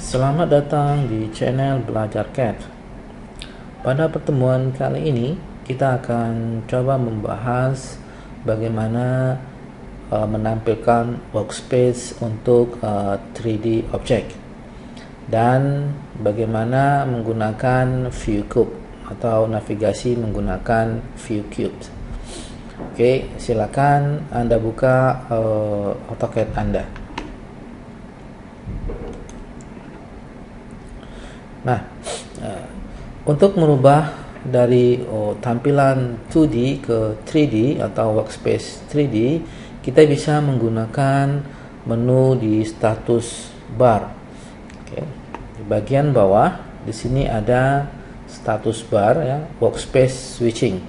Selamat datang di channel Belajar CAD. Pada pertemuan kali ini kita akan coba membahas bagaimana menampilkan workspace untuk 3D object dan bagaimana menggunakan view cube atau navigasi menggunakan view cube. Oke, silakan Anda buka AutoCAD Anda. Nah, untuk merubah dari tampilan 2D ke 3D atau workspace 3D, kita bisa menggunakan menu di status bar. Oke. Di bagian bawah di sini ada status bar ya, workspace switching.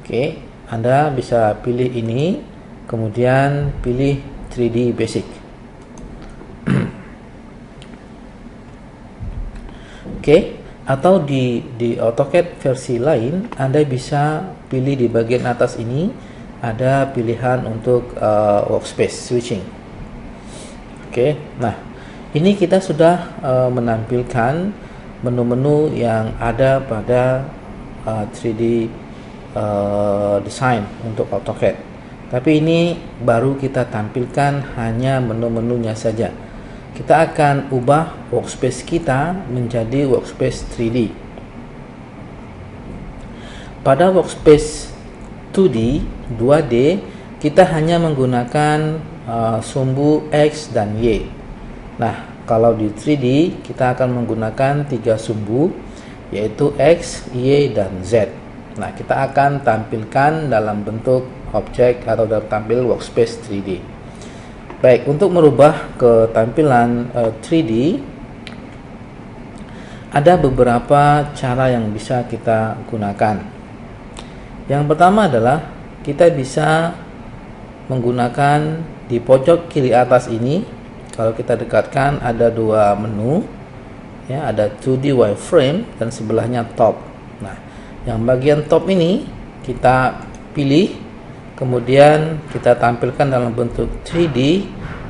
Oke, Anda bisa pilih ini, kemudian pilih 3D basic. Oke, atau di AutoCAD versi lain Anda bisa pilih di bagian atas ini ada pilihan untuk workspace switching. Oke, nah ini kita sudah menampilkan menu-menu yang ada pada 3D design untuk AutoCAD. Tapi ini baru kita tampilkan hanya menu-menunya saja. Kita akan ubah workspace kita menjadi workspace 3D. Pada workspace 2D, 2D, kita hanya menggunakan sumbu X dan Y. Nah, kalau di 3D, kita akan menggunakan 3 sumbu, yaitu X, Y, dan Z. Nah, kita akan tampilkan dalam bentuk objek atau dalam tampil workspace 3D. Baik, untuk merubah ke tampilan 3D ada beberapa cara yang bisa kita gunakan. Yang pertama adalah kita bisa menggunakan di pojok kiri atas ini. Kalau kita dekatkan ada 2 menu ya, ada 2D wireframe dan sebelahnya top. Nah, yang bagian top ini kita pilih, kemudian kita tampilkan dalam bentuk 3D.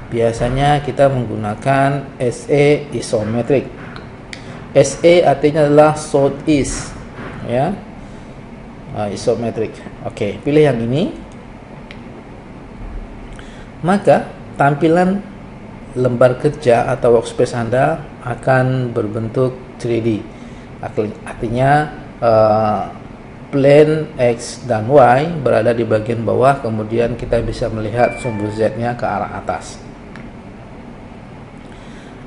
Biasanya kita menggunakan SE isometric. SE artinya adalah southeast ya, isometric. Oke, pilih yang ini. Maka tampilan lembar kerja atau workspace Anda akan berbentuk 3D. Artinya plane X dan Y berada di bagian bawah, kemudian kita bisa melihat sumbu Z-nya ke arah atas.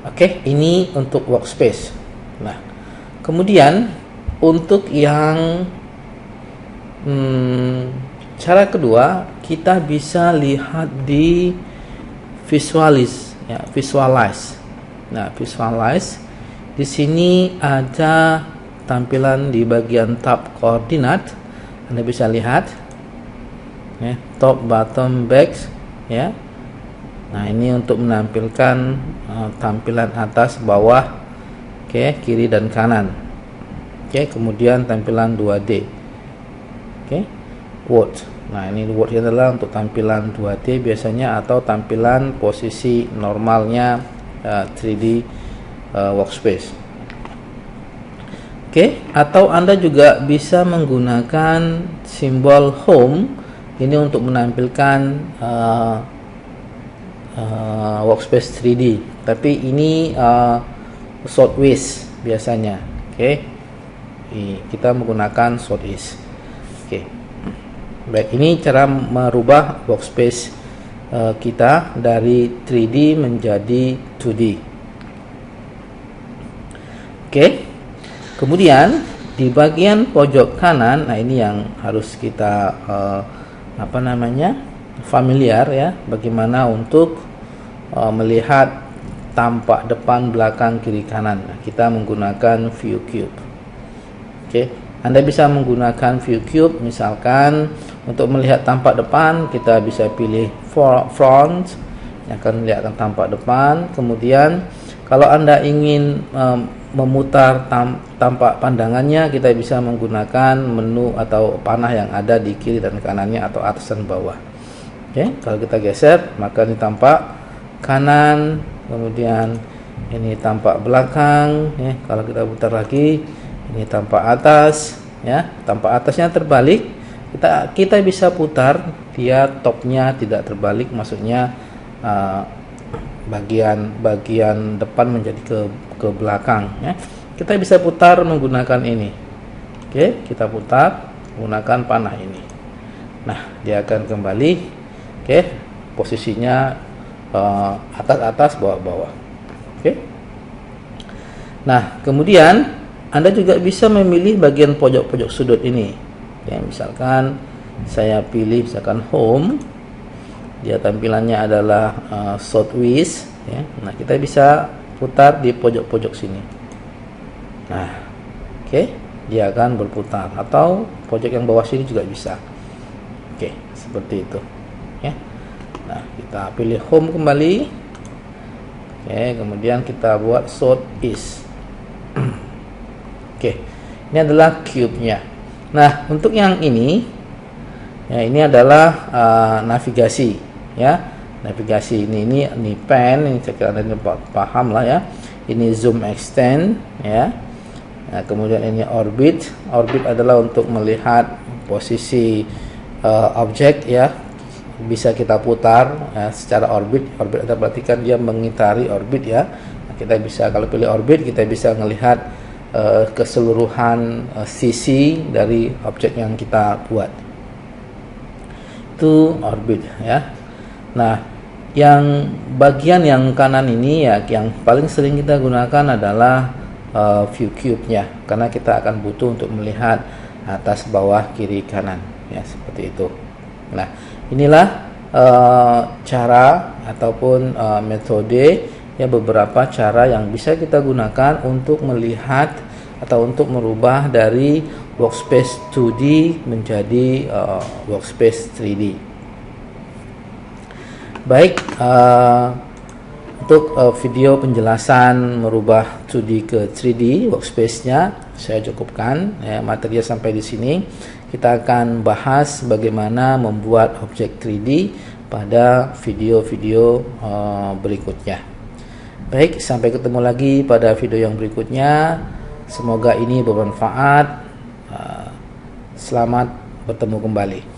Oke, ini untuk workspace. Nah, kemudian untuk yang cara kedua, kita bisa lihat di visualize ya, visualize. Nah, visualize di sini ada tampilan di bagian tab koordinat. Anda bisa lihat ya, top, bottom, back ya. Nah, ini untuk menampilkan tampilan atas, bawah, oke, kiri dan kanan. Oke, kemudian tampilan 2D. Oke, word. Nah, ini word adalah untuk tampilan 2D biasanya, atau tampilan posisi normalnya 3D workspace. Oke, atau Anda juga bisa menggunakan simbol home ini untuk menampilkan workspace 3D. Tapi ini southeast biasanya. Oke, kita menggunakan southeast. Oke, baik, ini cara merubah workspace kita dari 3D menjadi 2D. Oke. Kemudian di bagian pojok kanan, nah ini yang harus kita familiar ya, bagaimana untuk melihat tampak depan, belakang, kiri, kanan. Nah, kita menggunakan view cube. Oke, Anda bisa menggunakan view cube, misalkan untuk melihat tampak depan kita bisa pilih front yang akan melihat tampak depan. Kemudian kalau Anda ingin memutar tampak pandangannya, kita bisa menggunakan menu atau panah yang ada di kiri dan kanannya atau atas dan bawah. Oke, kalau kita geser maka ini tampak kanan, kemudian ini tampak belakang, ya. Kalau kita putar lagi, ini tampak atas, ya. Tampak atasnya terbalik. Kita bisa putar, dia topnya tidak terbalik, maksudnya bagian depan menjadi ke belakang, ya. Kita bisa putar menggunakan ini. Oke, kita putar menggunakan panah ini. Nah, dia akan kembali. Oke, posisinya atas-atas, bawah-bawah. Oke. Nah, kemudian Anda juga bisa memilih bagian pojok-pojok sudut ini. Ya, misalkan saya pilih misalkan home, dia tampilannya adalah southwest, ya. Nah, kita bisa putar di pojok-pojok sini. Nah, oke, dia akan berputar, atau pojok yang bawah sini juga bisa. Oke, seperti itu, ya. Nah, kita pilih home kembali. Oke, kemudian kita buat southeast. Oke, ini adalah cube-nya. Nah, untuk yang ini, ya, ini adalah navigasi, ya. Navigasi ini pen, ini saya kira Anda paham lah, ya. Ini zoom extend, ya. Nah, kemudian ini orbit. Orbit adalah untuk melihat posisi objek, ya. Bisa kita putar, ya, secara orbit. Orbit adalah berarti kan dia mengitari orbit, ya. Nah, kita bisa, kalau pilih orbit, kita bisa melihat keseluruhan sisi dari objek yang kita buat. Itu orbit, ya. Nah, yang bagian yang kanan ini, ya, yang paling sering kita gunakan adalah view cube-nya, karena kita akan butuh untuk melihat atas, bawah, kiri, kanan, ya, seperti itu. Nah, inilah cara ataupun metode, ya, beberapa cara yang bisa kita gunakan untuk melihat atau untuk merubah dari workspace 2D menjadi workspace 3D. Baik, untuk video penjelasan merubah 2D ke 3D workspace-nya saya cukupkan, ya, materinya sampai di sini. Kita akan bahas bagaimana membuat objek 3D pada video-video berikutnya. Baik, sampai ketemu lagi pada video yang berikutnya. Semoga ini bermanfaat. Selamat bertemu kembali.